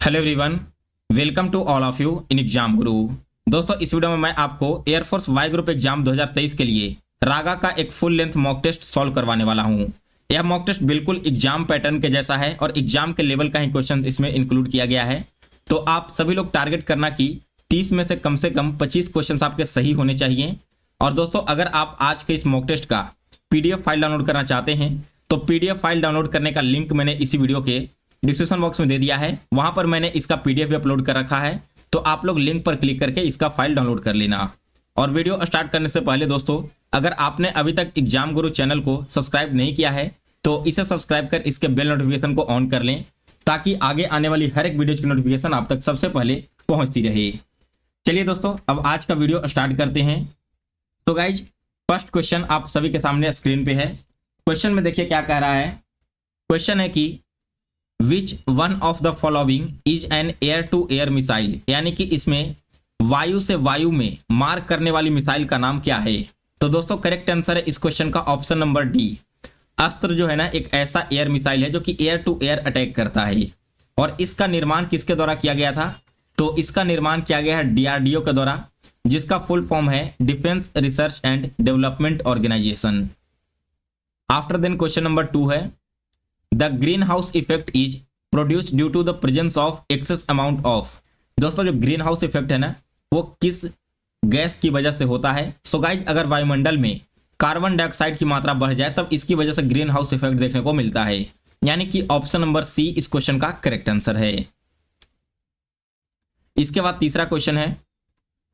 Hello everyone, welcome to all of you in exam guru. दोस्तों, इस video में मैं आपको एयरफोर्स वाई ग्रुप एग्जाम 2023 के लिए रागा का एक full length mock test solve करवाने वाला हूं। यह मॉक टेस्ट बिल्कुल एग्जाम पैटर्न के जैसा है और एग्जाम के लेवल का ही क्वेश्चन इसमें इंक्लूड किया गया है। तो आप सभी लोग टारगेट करना कि 30 में से कम 25 क्वेश्चन आपके सही होने चाहिए। और दोस्तों, अगर आप आज के इस मॉक टेस्ट का PDF फाइल डाउनलोड करना चाहते हैं तो PDF फाइल डाउनलोड करने का लिंक मैंने इसी वीडियो के डिस्क्रिप्शन बॉक्स में दे दिया है। वहां पर मैंने इसका PDF भी अपलोड कर रखा है, तो आप लोग लिंक पर क्लिक करके इसका फाइल डाउनलोड कर लेना। और वीडियो स्टार्ट करने से पहले दोस्तों, अगर आपने अभी तक एग्जाम गुरु चैनल को सब्सक्राइब नहीं किया है तो इसे सब्सक्राइब कर इसके बेल नोटिफिकेशन को ऑन कर लें, ताकि आगे आने वाली हर एक वीडियो की नोटिफिकेशन आप तक सबसे पहले पहुंचती रहे। चलिए दोस्तों, अब आज का वीडियो स्टार्ट करते हैं। तो गाइज, फर्स्ट क्वेश्चन आप सभी के सामने स्क्रीन पे है। क्वेश्चन में देखिए क्या कह रहा है। क्वेश्चन है कि which one of the following is an air to air missile, यानी कि इसमें वायु से वायु में मार करने वाली मिसाइल का नाम क्या है। तो दोस्तों, करेक्ट आंसर है इस क्वेश्चन का ऑप्शन नंबर डी। अस्त्र जो है ना, एक ऐसा एयर मिसाइल है जो कि एयर टू एयर अटैक करता है। और इसका निर्माण किसके द्वारा किया गया था? तो इसका निर्माण किया गया है DRDO के द्वारा, जिसका फुल फॉर्म है defence research and development organisation. After then question number 2 है the green house effect is produced due to the presence of excess amount of. दोस्तों, जो ग्रीन हाउस इफेक्ट है ना, वो किस गैस की वजह से होता है? सो गाइज, अगर वायुमंडल में कार्बन डाइऑक्साइड की मात्रा बढ़ जाए तब इसकी वजह से ग्रीन हाउस इफेक्ट देखने को मिलता है, यानी कि ऑप्शन नंबर सी इस क्वेश्चन का करेक्ट आंसर है। इसके बाद तीसरा क्वेश्चन है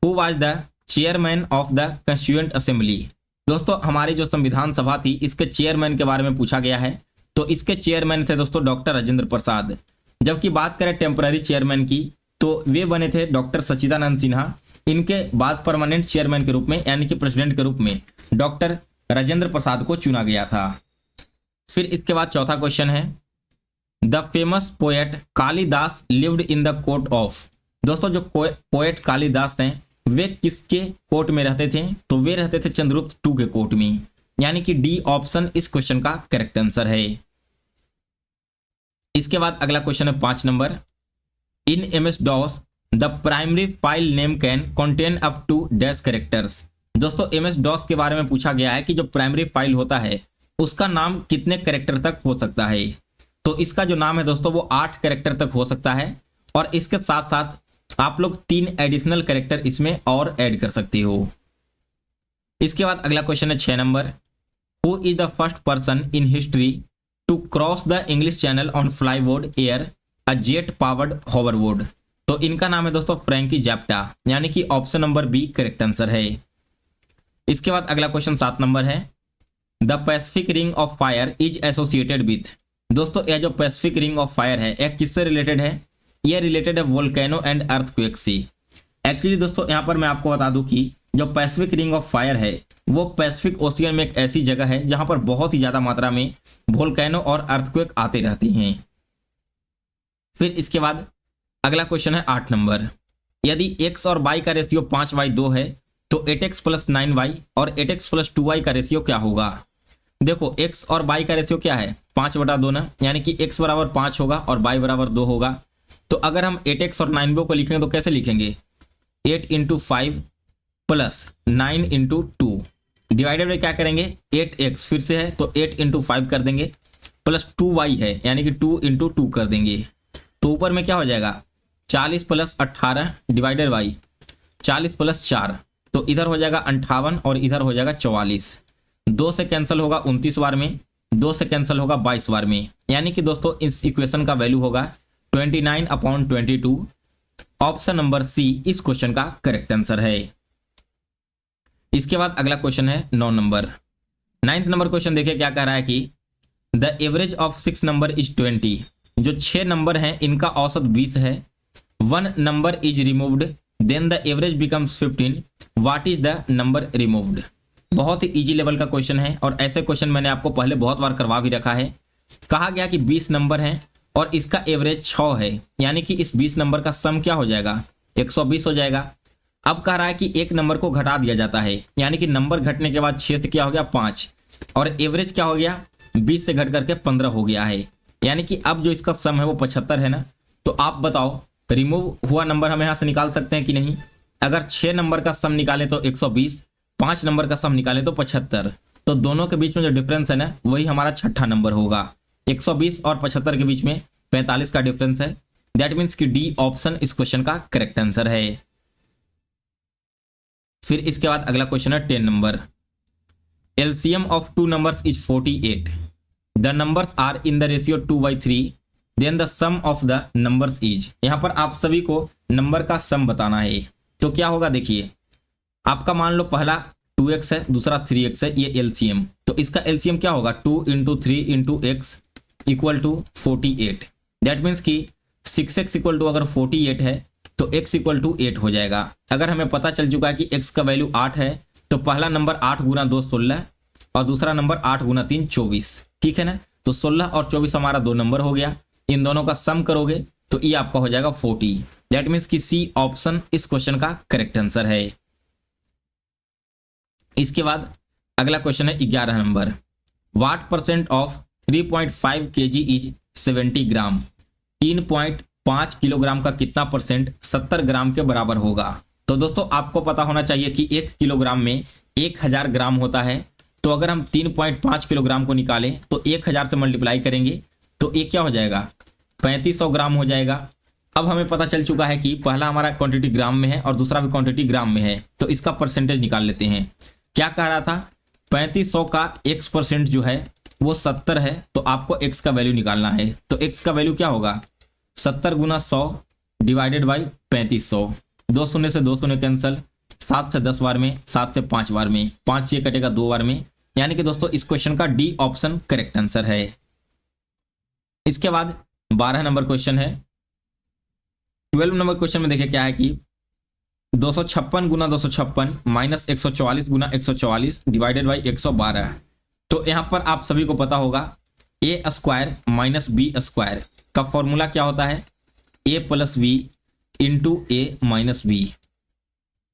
who was the chairman of the constituent assembly. दोस्तों, हमारी जो संविधान सभा थी इसके चेयरमैन के बारे में पूछा गया है। तो इसके चेयरमैन थे दोस्तों डॉक्टर राजेंद्र प्रसाद। जबकि बात करें टेम्पररी चेयरमैन की, तो वे बने थे डॉक्टर सच्चिदानंद सिन्हा। इनके बाद परमानेंट चेयरमैन के रूप में, यानी कि प्रेसिडेंट के रूप में, डॉक्टर राजेंद्र प्रसाद को चुना गया था। फिर इसके बाद चौथा क्वेश्चन है the famous poet Kalidas lived in the court of. दोस्तों, जो पोएट कालिदास हैं वे किसके कोर्ट में रहते थे? तो वे रहते थे चंद्रगुप्त II के कोर्ट में, यानी कि डी ऑप्शन इस क्वेश्चन का करेक्ट आंसर है। इसके बाद अगला क्वेश्चन है 5 number. In MS-DOS the primary file name can contain up to dash characters. दोस्तों, MS-DOS के बारे में पूछा गया है कि जो प्राइमरी फाइल होता है उसका नाम कितने कैरेक्टर तक हो सकता है। तो इसका जो नाम है दोस्तों वो 8 कैरेक्टर तक हो सकता है, और इसके साथ साथ आप लोग 3 एडिशनल कैरेक्टर इसमें और ऐड कर सकते हो। इसके बाद अगला क्वेश्चन है 6 नंबर। Who is the first person in history to cross the English channel on flyboard air a jet powered hoverboard. तो इनका नाम है दोस्तों फ्रैंकी जैप्टा, यानी कि option number B correct answer है। इसके बाद अगला क्वेश्चन 7 नंबर है the Pacific ring of fire is associated with. दोस्तों, यह जो पैसिफिक रिंग ऑफ फायर है यह किससे रिलेटेड है? यह रिलेटेड है वोल्केनो एंड अर्थक्वेक से। एक्चुअली दोस्तों, यहाँ पर मैं आपको बता दूं कि जो पैसिफिक रिंग ऑफ फायर है वो पैसिफिक ओशियन में एक ऐसी जगह है जहां पर बहुत ही ज्यादा मात्रा में वोल्केनो और अर्थक्वेक आते रहते हैं। फिर इसके बाद अगला क्वेश्चन है 8 नंबर। यदि x और y का रेशियो 5/2 है तो 8x + 9y और 8x + 2y का रेशियो क्या होगा? देखो, x और y का रेशियो क्या है? 5/2 ना, यानी कि x बराबर 5 होगा और y बराबर 2 होगा। तो अगर हम 8x और 9y को लिखेंगे तो कैसे लिखेंगे? 8 × 5 + 9 × 2 डिवाइडेड बाई क्या करेंगे? 8x फिर से है तो 8 × 5 कर देंगे, प्लस 2y है यानी कि 2 × 2 कर देंगे। तो ऊपर में क्या हो जाएगा? 40 + 18 डिवाइडेड बाई 40 + 4, तो इधर हो जाएगा 58 और इधर हो जाएगा 44। 2 से कैंसिल होगा 29 बार में, 2 से कैंसिल होगा 22 बार में, यानी कि दोस्तों इस इक्वेशन का वैल्यू होगा 29/22। ऑप्शन नंबर सी इस क्वेश्चन का करेक्ट आंसर है। इसके बाद अगला क्वेश्चन है 9 नंबर। 9th नंबर क्वेश्चन देखिए क्या कह रहा है कि the average of 6 number is 20। जो 6 नंबर हैं इनका औसत 20 है। 1 number is removed then the average becomes 15। What is the number removed? बहुत ही इजी लेवल का क्वेश्चन है और ऐसे क्वेश्चन मैंने आपको पहले बहुत बार करवा भी रखा है। कहा गया कि 20 नंबर हैं और इसका एवरेज 6 है, यानी कि इस 20 नंबर का सम क्या हो जाएगा? 120 हो जाएगा। अब कह रहा है कि एक नंबर को घटा दिया जाता है, यानी कि नंबर घटने के बाद 6 से क्या हो गया? 5, और एवरेज क्या हो गया? 20 से घट करके 15 हो गया है, यानी कि अब जो इसका सम है वो 75 है ना, तो आप बताओ रिमूव हुआ नंबर हम यहाँ से निकाल सकते हैं कि नहीं। अगर 6 नंबर का सम निकालें तो 120, 5 नंबर का सम निकालें तो 75। तो दोनों के बीच में जो डिफरेंस है ना वही हमारा छठा नंबर होगा। 120 और 75 के बीच में 45 का डिफरेंस है। दैट मीन्स कि डी ऑप्शन इस क्वेश्चन का करेक्ट आंसर है। फिर इसके बाद अगला क्वेश्चन है 10 number. LCM of two numbers is 48। The numbers are in the ratio 2/3, then the sum of the numbers is. यहां पर आप सभी को नंबर का सम बताना है। तो क्या होगा देखिए, आपका मान लो पहला 2x है, दूसरा 3x है, ये एलसीएम। तो इसका एलसीएम क्या होगा, 2 × 3 × x equal to 48। That means कि 6x इक्वल टू अगर 48 है तो x इक्वल टू 8 हो जाएगा। अगर हमें पता चल चुका है कि x का वैल्यू 8 है तो पहला नंबर 8 × 2 16 और दूसरा नंबर 8 × 3 24। ठीक है ना। तो 16 और 24 हमारा 2 नंबर हो गया। इन दोनों का सम करोगे तो ये आपका हो जाएगा 40। दैट मीन्स कि सी ऑप्शन इस क्वेश्चन का करेक्ट आंसर है। इसके बाद अगला क्वेश्चन है 11 number. What percent of 3.5 kg is 70 gram. 3.5 kilogram का कितना परसेंट 70 ग्राम के बराबर होगा। तो दोस्तों आपको पता होना चाहिए कि 1 किलोग्राम में 1000 ग्राम होता है। तो अगर हम 3.5 किलोग्राम को निकालें तो 1000 से मल्टीप्लाई करेंगे तो ये क्या हो जाएगा, 3500 ग्राम हो जाएगा। अब हमें पता चल चुका है कि पहला हमारा क्वांटिटी ग्राम में है और दूसरा भी क्वांटिटी ग्राम में है। तो इसका परसेंटेज निकाल लेते हैं। क्या कह रहा था, 3500 का x% जो है वो 70 है। तो आपको x का वैल्यू निकालना है। तो x का वैल्यू क्या होगा, 70 × 100 डिवाइडेड बाई 3500। 2 शून्य से 2 शून्य कैंसिल, 7 से 10 बार में, 7 से 5 बार में, 5 से कटेगा 2 बार में। यानी कि दोस्तों इस क्वेश्चन का डी ऑप्शन करेक्ट आंसर है। इसके बाद 12 नंबर क्वेश्चन है। 12 नंबर क्वेश्चन में देखिए क्या है कि 256 × 256 माइनस 144 × 144 डिवाइडेड बाई 112। तो यहाँ पर आप सभी को पता होगा ए स्क्वायर माइनस बी स्क्वायर का फॉर्मूला क्या होता है, a + b × a - b।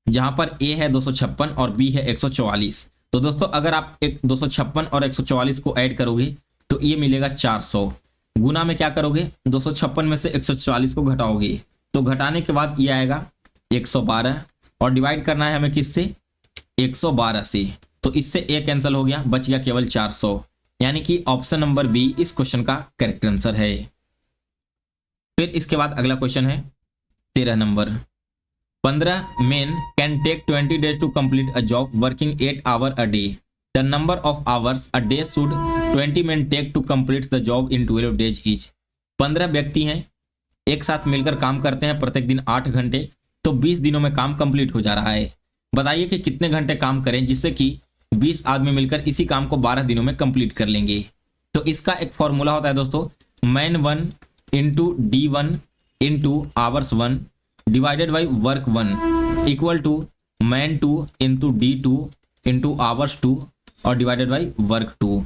जहां पर a है 256 और b है 144। तो दोस्तों अगर आप 256 और 144 को ऐड करोगे तो ये मिलेगा 400। गुना में क्या करोगे, 256 में से 144 को घटाओगे तो घटाने के बाद ये आएगा 112 और डिवाइड करना है हमें किससे, 112 से। तो इससे a कैंसिल हो गया, बच गया केवल 400। यानी कि ऑप्शन नंबर बी इस क्वेश्चन का करेक्ट आंसर है। फिर इसके बाद अगला क्वेश्चन है 13 number. 15 men can take 20 days to complete a job working 8 hours a day. The number of hours a day should 20 men take to complete the job in 12 days each. 15 व्यक्ति हैं, एक साथ मिलकर काम करते हैं प्रत्येक दिन 8 घंटे। तो 20 दिनों में काम कंप्लीट हो जा रहा है। बताइए कि कितने घंटे काम करें जिससे कि 20 आदमी मिलकर इसी काम को 12 दिनों में कंप्लीट कर लेंगे। तो इसका एक फॉर्मूला होता है दोस्तों, man 1 × D1 × hours 1 divided by work 1 equal to man 2 × D2 × hours 2 और डिवाइडेड बाई वर्क 2।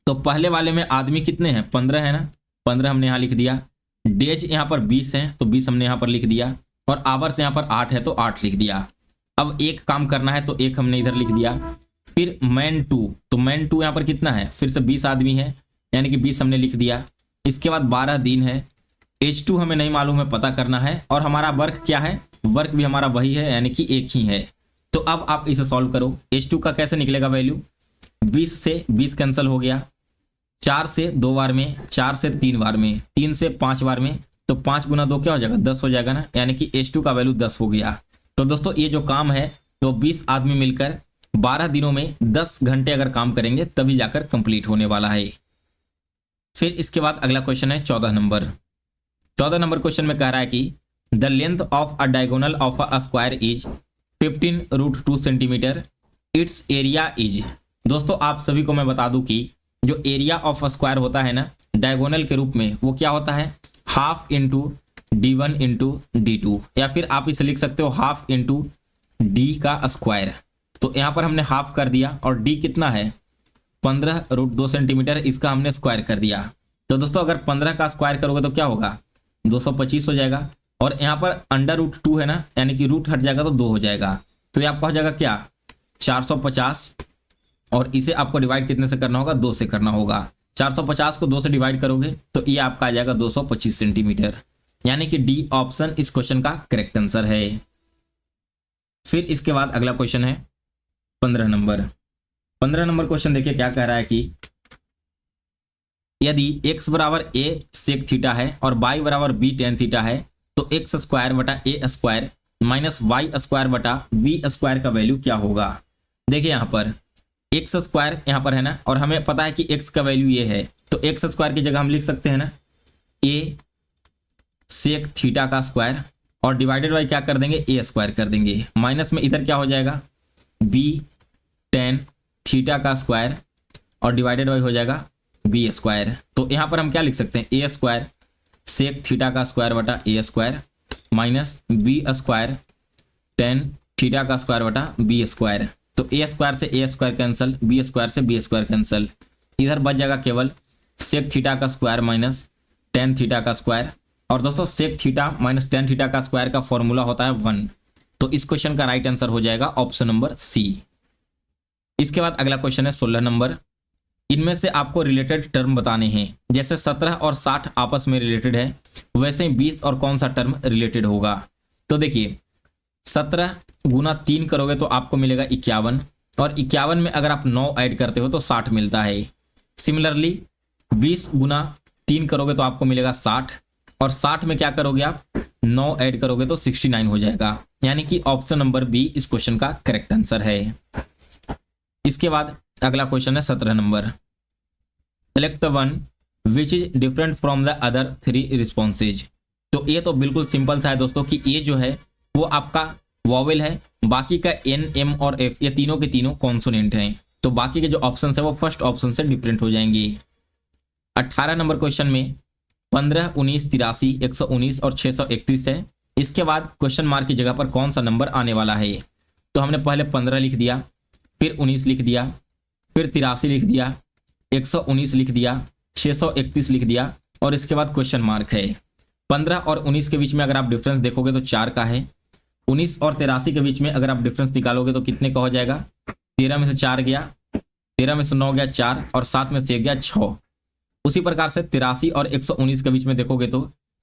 तो पहले वाले में आदमी कितने हैं, 15 है ना, 15 हमने यहाँ लिख दिया। डेज यहाँ पर 20 हैं तो 20 हमने यहाँ पर लिख दिया और आवर्स यहाँ पर 8 है तो 8 लिख दिया। अब एक काम करना है तो एक हमने इधर लिख दिया। फिर मैन 2, तो मैन 2 यहाँ पर कितना है, फिर से 20 आदमी है यानी कि 20 हमने लिख दिया। इसके बाद 12 दिन है। H2 हमें नहीं मालूम है, पता करना है। और हमारा वर्क क्या है, वर्क भी हमारा वही है यानी कि एक ही है। तो अब आप इसे सॉल्व करो। H2 का कैसे निकलेगा वैल्यू, 20 से 20 कैंसिल हो गया, 4 से 2 बार में, 4 से 3 बार में, 3 से 5 बार में। तो 5 × 2 क्या हो जाएगा, 10 हो जाएगा ना। यानी कि H2 का वैल्यू 10 हो गया। तो दोस्तों ये जो काम है तो 20 आदमी मिलकर 12 दिनों में 10 घंटे अगर काम करेंगे तभी जाकर कंप्लीट होने वाला है। फिर इसके बाद अगला क्वेश्चन है 14 नंबर। 14 नंबर क्वेश्चन में कह रहा है कि the length of a diagonal of a square is 15√2 centimetre, it's area is. दोस्तों आप सभी को मैं बता दूं कि जो एरिया ऑफ अ स्क्वायर होता है ना डायगोनल के रूप में, वो क्या होता है, हाफ × D1 × D2, या फिर आप इसे लिख सकते हो हाफ × D का स्क्वायर। तो यहाँ पर हमने हाफ कर दिया और D कितना है, 15√2 सेंटीमीटर, इसका हमने स्क्वायर कर दिया। तो दोस्तों अगर 15 का स्क्वायर करोगे तो क्या होगा, 225 हो जाएगा। और यहाँ पर √2 है ना, यानी कि रूट हट जाएगा तो 2 हो जाएगा। तो ये आपका हो जाएगा क्या, 450। और इसे आपको डिवाइड कितने से करना होगा, 2 से करना होगा। 450 को 2 से डिवाइड करोगे तो ये आपका आ जाएगा 225 सेंटीमीटर, यानी कि डी ऑप्शन इस क्वेश्चन का करेक्ट आंसर है। फिर इसके बाद अगला क्वेश्चन है 15 नंबर। 15 नंबर क्वेश्चन देखिए क्या कह रहा है कि यदि x बराबर a सेक थीटा है और y बराबर b टेन थीटा है तो x स्क्वायर बटा a square minus y square बटा v स्क्वायर का वैल्यू क्या होगा। देखिए यहाँ पर x स्क्वायर यहाँ पर है ना, और हमें पता है कि x का वैल्यू ये है, तो x स्क्वायर की जगह हम लिख सकते हैं ना a सेक थीटा का स्क्वायर और डिवाइडेड बाई क्या कर देंगे a स्क्वायर कर देंगे, माइनस में इधर क्या हो जाएगा b टेन थीटा का स्क्वायर और डिवाइडेड बाई हो जाएगा बी स्क्वायर। तो यहाँ पर हम क्या लिख सकते हैं ए स्क्वायर सेक थीटा का स्क्वायर बटा A square minus B square tan theta का स्क्वायर बटा बी स्क्वायर। तो ए स्क्वायर से A square cancel, B square से बी स्क्वायर कैंसिल, इधर बच जाएगा केवल सेक थीटा का स्क्वायर माइनस टेन थीटा का स्क्वायर। और दोस्तों sec theta minus tan theta का स्क्वायर का फॉर्मूला होता है 1। तो इस क्वेश्चन का राइट आंसर हो जाएगा ऑप्शन नंबर सी। इसके बाद अगला क्वेश्चन है 16 नंबर। इनमें से आपको रिलेटेड टर्म बताने हैं, जैसे 17 और 60 आपस में रिलेटेड है वैसे ही 20 और कौन सा टर्म रिलेटेड होगा। तो देखिए 17 गुना 3 करोगे तो आपको मिलेगा 51, और 51 में अगर आप 9 ऐड करते हो तो 60 मिलता है। सिमिलरली 20 गुना 3 करोगे तो आपको मिलेगा 60, और 60 में क्या करोगे आप 9 ऐड करोगे तो 69 हो जाएगा, यानी कि ऑप्शन नंबर बी इस क्वेश्चन का करेक्ट आंसर है। इसके बाद अगला क्वेश्चन है 17 number. Select the one which is different from the other 3 responses. तो ये तो बिल्कुल सिंपल सा है दोस्तों कि ये जो है वो आपका वॉवेल है, बाकी का एन एम और एफ ये तीनों के तीनों कॉन्सोनेंट हैं, तो बाकी के जो ऑप्शन है वो फर्स्ट ऑप्शन से डिफरेंट हो जाएंगे। 18 नंबर क्वेश्चन में 15, 19, 83, 119 और 631 है। इसके बाद क्वेश्चन मार्क की जगह पर कौन सा नंबर आने वाला है। तो हमने पहले 15 लिख दिया, फिर 19 लिख दिया, फिर 83 लिख दिया, 119 लिख दिया, 631 लिख दिया, और इसके बाद क्वेश्चन मार्क है। 15 और 19 के बीच में अगर आप डिफरेंस देखोगे तो 4 का है। 19 और 83 के बीच में अगर आप डिफरेंस निकालोगे तो कितने का हो जाएगा, 13 में से 4 गया, 13 में से 9 गया 4, और 7 में से 1 गया 6। उसी प्रकार से 83 और 119 के बीच में देखोगे तो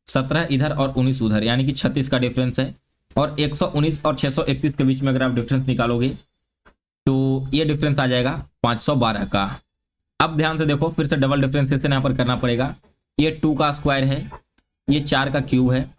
17 इधर और 19 उधर, यानी कि 36 का डिफरेंस है। और 119 और 631 के बीच में अगर आप डिफरेंस निकालोगे तो ये डिफरेंस आ जाएगा 512 का। अब ध्यान से देखो, फिर से डबल डिफरेंशिएशन यहाँ पर करना पड़ेगा। ये 2 का स्क्वायर है, ये 4 का क्यूब है,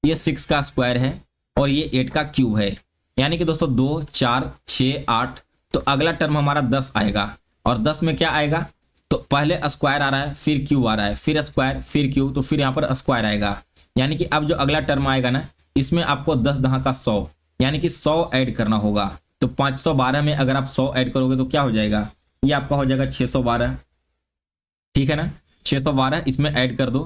ये 6 का स्क्वायर है, और ये 8 का क्यूब है, यानी कि दोस्तों 2, 4, 6, 8। तो अगला टर्म हमारा 10 आएगा, और 10 में क्या आएगा, तो पहले स्क्वायर आ रहा है, फिर क्यूब आ रहा है, फिर स्क्वायर, फिर क्यूब, तो फिर यहाँ पर स्क्वायर आएगा, यानी कि अब जो अगला टर्म आएगा ना इसमें आपको 10 दहा का 100 यानी कि 100 ऐड करना होगा। तो 512 में अगर आप 100 ऐड करोगे तो क्या हो जाएगा, ये आपका हो जाएगा 612, ठीक है ना। 612 इसमें ऐड कर दो,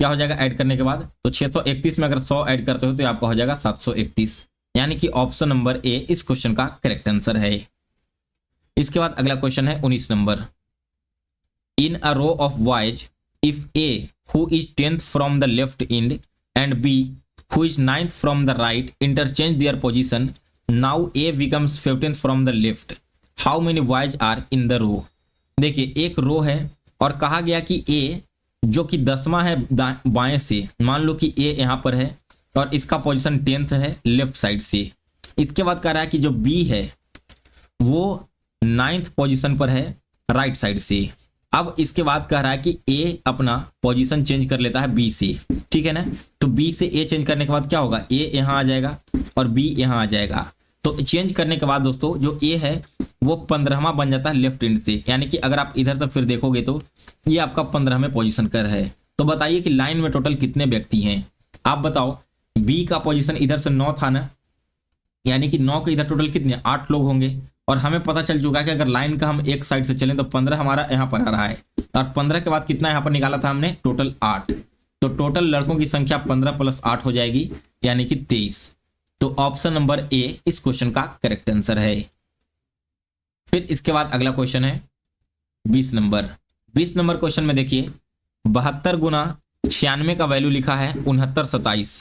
क्या हो जाएगा ऐड करने के बाद, तो 631 में अगर 100 ऐड करते हो तो आपका हो जाएगा 731, यानी कि ऑप्शन नंबर ए इस क्वेश्चन का करेक्ट आंसर है। इसके बाद अगला क्वेश्चन है 19 number. In a row of boys if A who is 10th from the left end and B who is 9th from the right interchange their position, now A becomes 15th from the left, how many boys are in the row. देखिए एक रो है और कहा गया कि ए जो कि 10वां है बाएं से, मान लो कि ए यहाँ पर है और इसका पोजीशन 10th है लेफ्ट साइड से। इसके बाद कह रहा है कि जो बी है वो 9th पोजीशन पर है राइट साइड से। अब इसके बाद कह रहा है कि ए अपना पोजीशन चेंज कर लेता है बी से, ठीक है ना। तो बी से ए चेंज करने के बाद क्या होगा, ए यहाँ आ जाएगा और बी यहाँ आ जाएगा। तो चेंज करने के बाद दोस्तों जो ए है वो 15वां बन जाता है लेफ्ट एंड से, यानी कि अगर आप इधर से फिर देखोगे तो ये आपका 15वें पोजीशन कर है। तो बताइए कि लाइन में टोटल कितने व्यक्ति हैं, आप बताओ। बी का पोजीशन इधर से 9 था ना, यानी कि 9 के इधर टोटल कितने 8 लोग होंगे, और हमें पता चल चुका है कि अगर लाइन का हम एक साइड से चलें तो 15 हमारा यहाँ पर आ रहा है, और 15 के बाद कितना यहाँ पर निकाला था हमने, टोटल 8। तो टोटल लड़कों की संख्या 15 + 8 हो जाएगी, यानी कि 23। तो ऑप्शन नंबर ए इस क्वेश्चन का करेक्ट आंसर है। फिर इसके बाद अगला क्वेश्चन है 20 नंबर। 20 नंबर क्वेश्चन में देखिए 72 गुना 96 का वैल्यू लिखा है 69 27,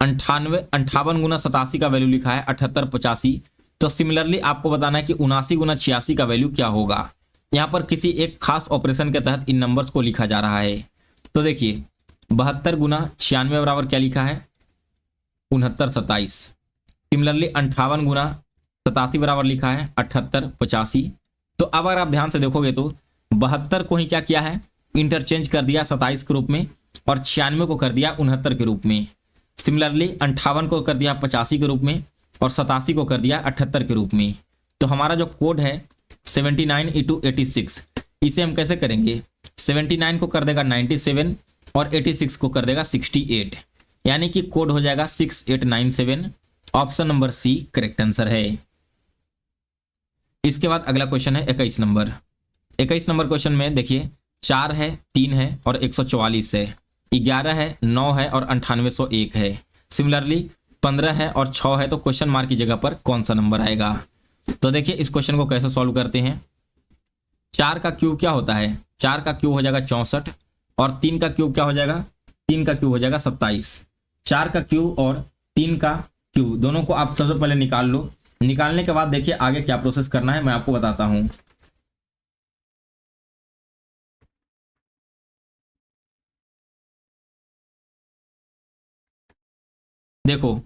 58 गुना 87 का वैल्यू लिखा है 78 85। तो सिमिलरली आपको बताना है कि 79 गुना 86 का वैल्यू क्या होगा। यहाँ पर किसी एक खास ऑपरेशन के तहत इन नंबर्स को लिखा जा रहा है। तो देखिए 72 गुना 96 बराबर क्या लिखा है 69 27। सिमिलरली 58 गुना 87 बराबर लिखा है 78 85। तो अब अगर आप ध्यान से देखोगे तो 72 को ही क्या किया है इंटरचेंज कर दिया 27 के रूप में और 96 को कर दिया 69 के रूप में। सिमिलरली 58 को कर दिया 85 के रूप में और 87 को कर दिया 78 के रूप में। तो हमारा जो कोड है 79 × 86, इसे हम कैसे करेंगे 79 को कर देगा 97 और 86 को कर देगा 68, यानी कि कोड हो जाएगा 6897। Option number C correct answer है। इसके बाद अगला क्वेश्चन है 21 नंबर। 21 नंबर क्वेश्चन में देखिए 4 है 3 है और 144 है, 11 है 9 है और 9801 है। सिमिलरली 15 है और 6 है, तो क्वेश्चन मार्क की जगह पर कौन सा नंबर आएगा। तो देखिए इस क्वेश्चन को कैसे सॉल्व करते हैं। 4 का क्यूब क्या होता है 4 का क्यूब हो जाएगा 64 और 3 का क्यूब क्या हो जाएगा 3 का क्यूब हो जाएगा 27। 4 का क्यूब और 3 का क्यूब दोनों को आप सबसे पहले निकाल लो। निकालने के बाद देखिए आगे क्या प्रोसेस करना है मैं आपको बताता हूं। देखो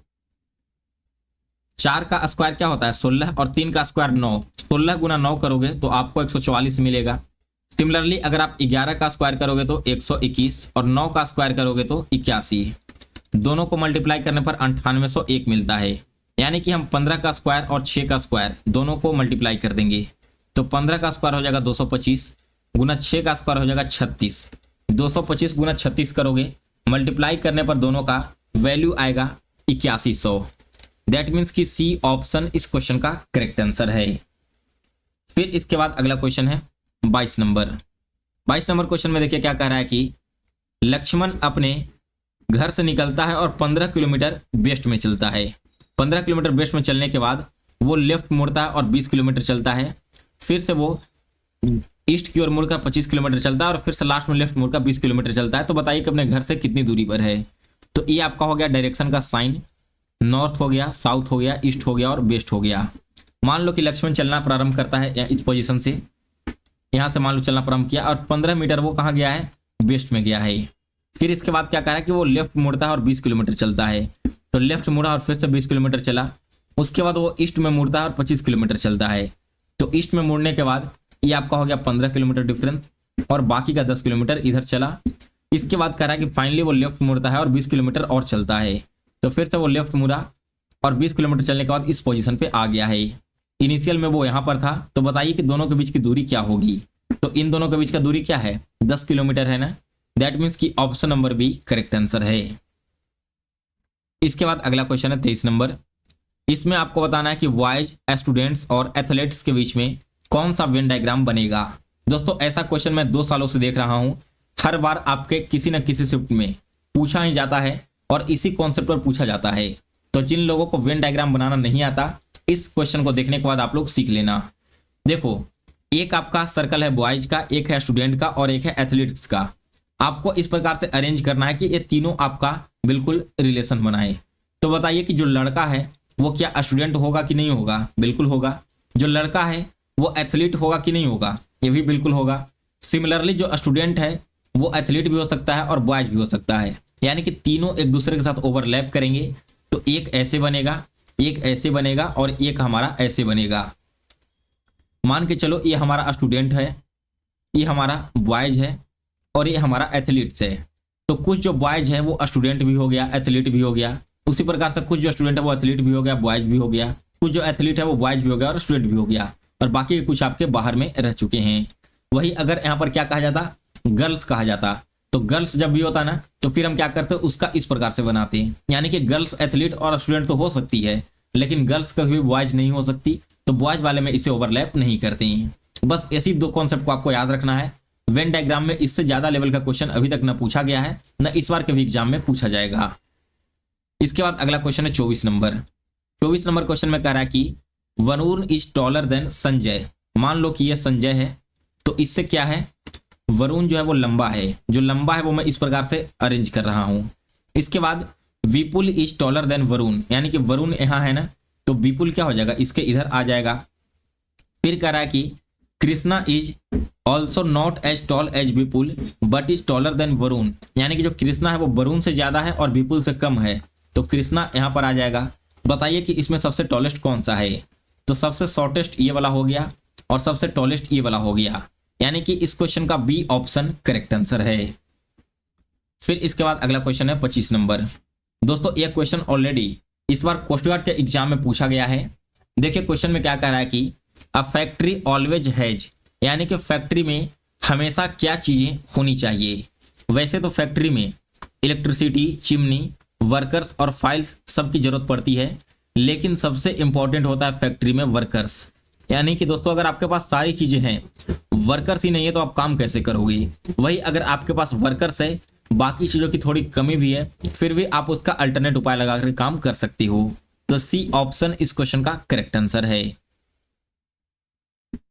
4 का स्क्वायर क्या होता है 16 और 3 का स्क्वायर 9। 16 गुना 9 करोगे तो आपको 144 मिलेगा। सिमिलरली अगर आप 11 का स्क्वायर करोगे तो 121 और 9 का स्क्वायर करोगे तो 81। दोनों को मल्टीप्लाई करने पर 9801 मिलता है, यानी कि हम 15 का स्क्वायर और 6 का स्क्वायर दोनों को मल्टीप्लाई कर देंगे। तो 15 का स्क्वायर हो जाएगा 225 गुना 6 का स्क्वायर हो जाएगा 36। 225 गुना 36 करोगे मल्टीप्लाई करने पर दोनों का वैल्यू आएगा 8100। दैट मीन्स कि सी ऑप्शन इस क्वेश्चन का करेक्ट आंसर है। फिर इसके बाद अगला क्वेश्चन है 22 नंबर। 22 नंबर क्वेश्चन में देखिए क्या कह रहा है कि लक्ष्मण अपने घर से निकलता है और 15 किलोमीटर वेस्ट में चलता है। 15 किलोमीटर वेस्ट में चलने के बाद वो लेफ्ट मुड़ता है और 20 किलोमीटर चलता है। फिर से वो ईस्ट की ओर मुड़कर 25 किलोमीटर चलता है और फिर से लास्ट में लेफ्ट मुड़कर 20 किलोमीटर चलता है। तो बताइए कि अपने घर से कितनी दूरी पर है। तो ये आपका हो गया डायरेक्शन का साइन, नॉर्थ हो गया, साउथ हो गया, ईस्ट हो गया और वेस्ट हो गया। मान लो कि लक्ष्मण चलना प्रारंभ करता है इस पोजीशन से, यहाँ से मान लो चलना प्रारंभ किया और 15 मीटर वो कहाँ गया है वेस्ट में गया है। फिर इसके बाद क्या कह रहा है कि वो लेफ्ट मुड़ता है और 20 किलोमीटर चलता है। तो लेफ्ट मुड़ा और फिर से 20 किलोमीटर चला। उसके बाद वो ईस्ट में मुड़ता है और 25 किलोमीटर चलता है। तो ईस्ट में मुड़ने के बाद ये आपका हो गया 15 किलोमीटर डिफरेंस और बाकी का 10 किलोमीटर इधर चला। इसके बाद कह रहा है कि फाइनली वो लेफ्ट मुड़ता है और 20 किलोमीटर और चलता है। तो फिर से वो लेफ्ट मुड़ा और 20 किलोमीटर चलने के बाद इस पोजीशन पे आ गया है। इनिशियल में वो यहाँ पर था। तो बताइए कि दोनों के बीच की दूरी क्या होगी। तो इन दोनों के बीच का दूरी क्या है 10 किलोमीटर है ना। दैट मीन्स कि option number B correct answer है। इसके बाद अगला क्वेश्चन है 23 नंबर। इसमें आपको बताना है कि बॉयज स्टूडेंट्स और एथलेट्स के बीच में कौन सा वेन डायग्राम बनेगा। दोस्तों ऐसा क्वेश्चन मैं 2 सालों से देख रहा हूं, हर बार आपके किसी न किसी शिफ्ट में पूछा ही जाता है और इसी कॉन्सेप्ट पर पूछा जाता है। तो जिन लोगों को वेन डायग्राम बनाना नहीं आता इस क्वेश्चन को देखने के बाद आप लोग सीख लेना। देखो एक आपका सर्कल है बॉयज का, एक है स्टूडेंट का और एक है एथलीट्स का। आपको इस प्रकार से अरेंज करना है कि ये तीनों आपका बिल्कुल रिलेशन बनाए। तो बताइए कि जो लड़का है वो क्या स्टूडेंट होगा कि नहीं होगा, बिल्कुल होगा। जो लड़का है वो एथलीट होगा कि नहीं होगा, ये भी बिल्कुल होगा। सिमिलरली जो स्टूडेंट है वो एथलीट भी हो सकता है और बॉयज भी हो सकता है, यानी कि तीनों एक दूसरे के साथ ओवरलैप करेंगे। तो एक ऐसे बनेगा, एक ऐसे बनेगा और एक हमारा ऐसे बनेगा। मान के चलो ये हमारा स्टूडेंट है, ये हमारा बॉयज है और ये हमारा एथलीट्स है। तो कुछ जो बॉयज है वो स्टूडेंट भी हो गया, एथलीट भी हो गया। उसी प्रकार से कुछ जो स्टूडेंट है वो एथलीट भी हो गया, बॉयज भी हो गया। कुछ जो एथलीट है वो बॉयज भी हो गया और स्टूडेंट भी हो गया और बाकी कुछ आपके बाहर में रह चुके हैं। वही अगर यहाँ पर क्या कहा जाता गर्ल्स कहा जाता, तो गर्ल्स जब भी होता ना तो फिर हम क्या करते हैं उसका इस प्रकार से बनाते हैं, यानी कि गर्ल्स एथलीट और स्टूडेंट तो हो सकती है लेकिन गर्ल्स कभी बॉयज नहीं हो सकती। तो बॉयज वाले में इसे ओवरलैप नहीं करते हैं। बस ऐसी 2 कॉन्सेप्ट को आपको याद रखना है। वेन डायग्राम में इससे ज्यादा लेवल का क्वेश्चन अभी तक न पूछा गया है, न इस बार के भी एग्जाम में पूछा जाएगा। इसके बाद अगला क्वेश्चन है 24 नंबर। 24 नंबर क्वेश्चन में कह रहा है कि Varun is taller then Sanjay. मान लो कि ये संजय है, तो इससे क्या है वरुण जो है वो लंबा है। जो लंबा है वो मैं इस प्रकार से अरेंज कर रहा हूं। इसके बाद विपुल इज टॉलर देन वरुण, यानी कि वरुण यहां है ना, तो विपुल क्या हो जाएगा इसके इधर आ जाएगा। फिर कह रहा है कि Krishna is also not as tall as Vipul but is taller than Varun, यानी कि जो कृष्णा है वो वरुण से ज्यादा है और विपुल से कम है, तो कृष्णा यहाँ पर आ जाएगा। बताइए कि इसमें सबसे टॉलेस्ट कौन सा है, तो सबसे शॉर्टेस्ट ये वाला हो गया और सबसे टॉलेस्ट ये वाला हो गया, यानी कि इस क्वेश्चन का बी ऑप्शन करेक्ट आंसर है। फिर इसके बाद अगला क्वेश्चन है 25 नंबर। दोस्तों यह क्वेश्चन ऑलरेडी इस बार कोस्ट गार्ड के एग्जाम में पूछा गया है। देखिए क्वेश्चन में क्या कह रहा है कि अ फैक्ट्री ऑलवेज हैज, यानी कि फैक्ट्री में हमेशा क्या चीजें होनी चाहिए। वैसे तो फैक्ट्री में इलेक्ट्रिसिटी, चिमनी, वर्कर्स और फाइल्स सबकी जरूरत पड़ती है, लेकिन सबसे इंपॉर्टेंट होता है फैक्ट्री में वर्कर्स। यानी कि दोस्तों अगर आपके पास सारी चीजें हैं, वर्कर्स ही नहीं है तो आप काम कैसे करोगे। वही अगर आपके पास वर्कर्स है, बाकी चीजों की थोड़ी कमी भी है, फिर भी आप उसका अल्टरनेट उपाय लगाकर काम कर सकती हो। तो सी ऑप्शन इस क्वेश्चन का करेक्ट आंसर है।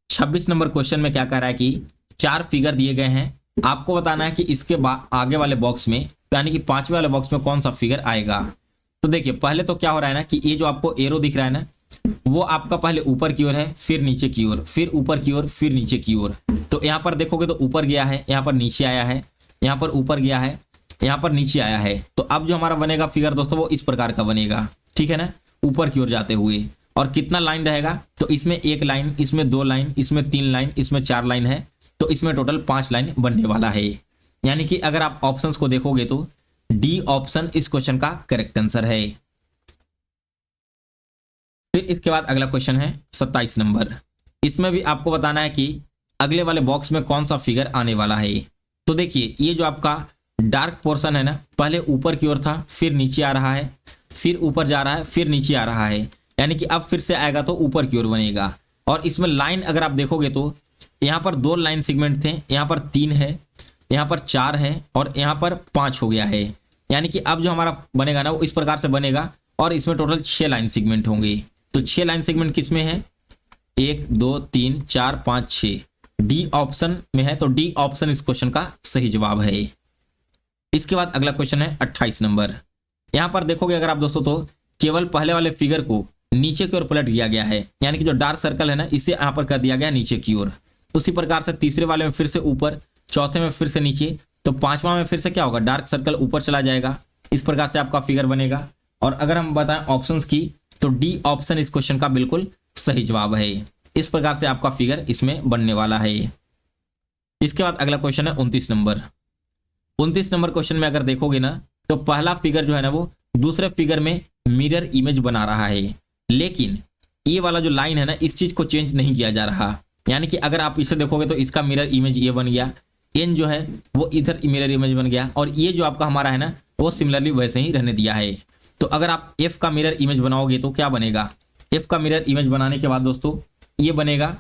26 नंबर क्वेश्चन में क्या कह रहा है कि 4 फिगर दिए गए हैं, आपको बताना है कि इसके आगे वाले बॉक्स में, यानी कि 5वें वाले बॉक्स में कौन सा फिगर आएगा। तो देखिए पहले तो क्या हो रहा है ना कि ये जो आपको एरो दिख रहा है ना, वो आपका पहले ऊपर की ओर है, फिर नीचे की ओर, फिर ऊपर की ओर, फिर नीचे की ओर। तो यहाँ पर देखोगे तो ऊपर गया है, यहाँ पर नीचे आया है, यहाँ पर ऊपर गया है, यहाँ पर नीचे आया है। तो अब जो हमारा बनेगा फिगर दोस्तों वो इस प्रकार का बनेगा, ठीक है ना, ऊपर की ओर जाते हुए। और कितना लाइन रहेगा, तो इसमें 1 लाइन, इसमें 2 लाइन, इसमें 3 लाइन, इसमें 4 लाइन है, तो इसमें टोटल 5 लाइन बनने वाला है। यानी कि अगर आप ऑप्शंस को देखोगे तो डी ऑप्शन इस क्वेश्चन का करेक्ट आंसर है। फिर इसके बाद अगला क्वेश्चन है 27 नंबर। इसमें भी आपको बताना है कि अगले वाले बॉक्स में कौन सा फिगर आने वाला है। तो देखिए ये जो आपका डार्क पोर्शन है ना, पहले ऊपर की ओर था, फिर नीचे आ रहा है, फिर ऊपर जा रहा है, फिर नीचे आ रहा है, यानी कि अब फिर से आएगा तो ऊपर की ओर बनेगा। और इसमें लाइन अगर आप देखोगे तो यहाँ पर 2 लाइन सेगमेंट थे, यहाँ पर 3 है, यहाँ पर 4 है और यहाँ पर 5 हो गया है। यानी कि अब जो हमारा बनेगा ना वो इस प्रकार से बनेगा और इसमें टोटल 6 लाइन सेगमेंट होंगे। तो 6 लाइन सेगमेंट किसमें है, 1 2 3 4 5 6, डी ऑप्शन में है। तो डी ऑप्शन इस क्वेश्चन का सही जवाब है। इसके बाद अगला क्वेश्चन है 28 नंबर। यहाँ पर देखोगे अगर आप दोस्तों तो केवल पहले वाले फिगर को नीचे की ओर पलट दिया गया है, यानी कि जो डार्क सर्कल है ना इसे यहाँ पर कर दिया गया नीचे की ओर। उसी प्रकार से तीसरे वाले में फिर से ऊपर, चौथे में फिर से नीचे, तो 5वां में फिर से क्या होगा, डार्क सर्कल ऊपर चला जाएगा। इस प्रकार से आपका फिगर बनेगा। और अगर हम बताएं ऑप्शंस की, तो डी ऑप्शन इस क्वेश्चन का बिल्कुल सही जवाब है। इस प्रकार से आपका फिगर इसमें बनने वाला है। इसके बाद अगला क्वेश्चन है 29 नंबर। 29 नंबर क्वेश्चन में अगर देखोगे ना तो पहला फिगर जो है ना वो दूसरे फिगर में मिरर इमेज बना रहा है, लेकिन ये वाला जो लाइन है ना इस चीज को चेंज नहीं किया जा रहा। यानी कि अगर आप इसे देखोगे तो इसका मिरर इमेज ये बन गया, एन जो है वो इधर मिरर इमेज बन गया, और ये जो आपका हमारा है ना वो सिमिलरली वैसे ही रहने दिया है। तो अगर आप एफ का मिरर इमेज बनाओगे तो क्या बनेगा, एफ का मिरर इमेज बनाने के बाद दोस्तों ये बनेगा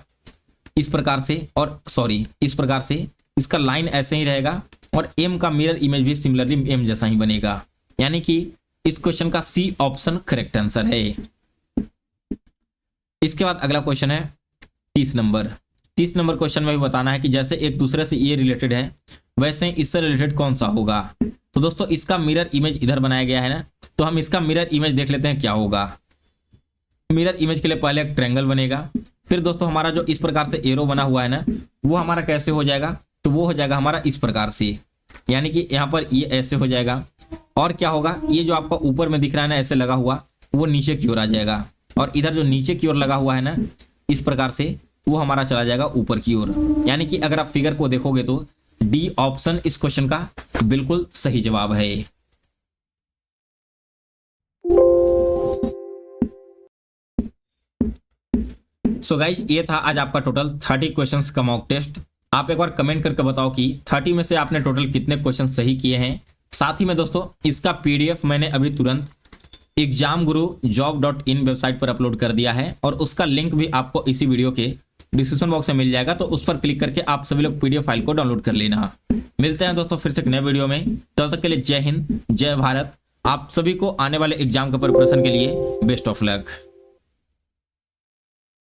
इस प्रकार से, और सॉरी इस प्रकार से, इसका लाइन ऐसे ही रहेगा, और एम का मिरर इमेज भी सिमिलरली एम जैसा ही बनेगा। यानी कि इस क्वेश्चन का सी ऑप्शन करेक्ट आंसर है। इसके बाद अगला क्वेश्चन है 30 नंबर। 30 नंबर क्वेश्चन में भी बताना है कि जैसे एक दूसरे से ये रिलेटेड है वैसे इससे रिलेटेड कौन सा होगा। तो दोस्तों इसका मिरर इमेज इधर बनाया गया है ना, तो हम इसका मिरर इमेज देख लेते हैं क्या होगा। मिरर इमेज के लिए पहले एक ट्रायंगल बनेगा, फिर दोस्तों हमारा जो इस प्रकार से एरो बना हुआ है ना वो हमारा कैसे हो जाएगा, तो वो हो जाएगा हमारा इस प्रकार से, यानी कि यहाँ पर ये ऐसे हो जाएगा। और क्या होगा, ये जो आपका ऊपर में दिख रहा है ना ऐसे लगा हुआ, वो नीचे की ओर आ जाएगा, और इधर जो नीचे की ओर लगा हुआ है ना इस प्रकार से, वो हमारा चला जाएगा ऊपर की ओर। यानी कि अगर आप फिगर को देखोगे तो डी ऑप्शन इस क्वेश्चन का बिल्कुल सही जवाब है। सो गाइज ये था आज आपका टोटल 30 क्वेश्चंस का मॉक टेस्ट। आप एक बार कमेंट करके बताओ कि 30 में से आपने टोटल कितने क्वेश्चन सही किए हैं। साथ ही में दोस्तों इसका पीडीएफ मैंने अभी तुरंत examgurujob.in वेबसाइट पर अपलोड कर दिया है, और उसका लिंक भी आपको इसी वीडियो के डिस्क्रिप्शन बॉक्स में मिल जाएगा, तो उस पर क्लिक करके आप सभी लोग पीडीएफ फाइल को डाउनलोड कर लेना। मिलते हैं दोस्तों फिर से एक नए वीडियो में, तब तक के लिए जय हिंद जय भारत। आप सभी को आने वाले एग्जाम के प्रिपरेशन के लिए बेस्ट ऑफ लक।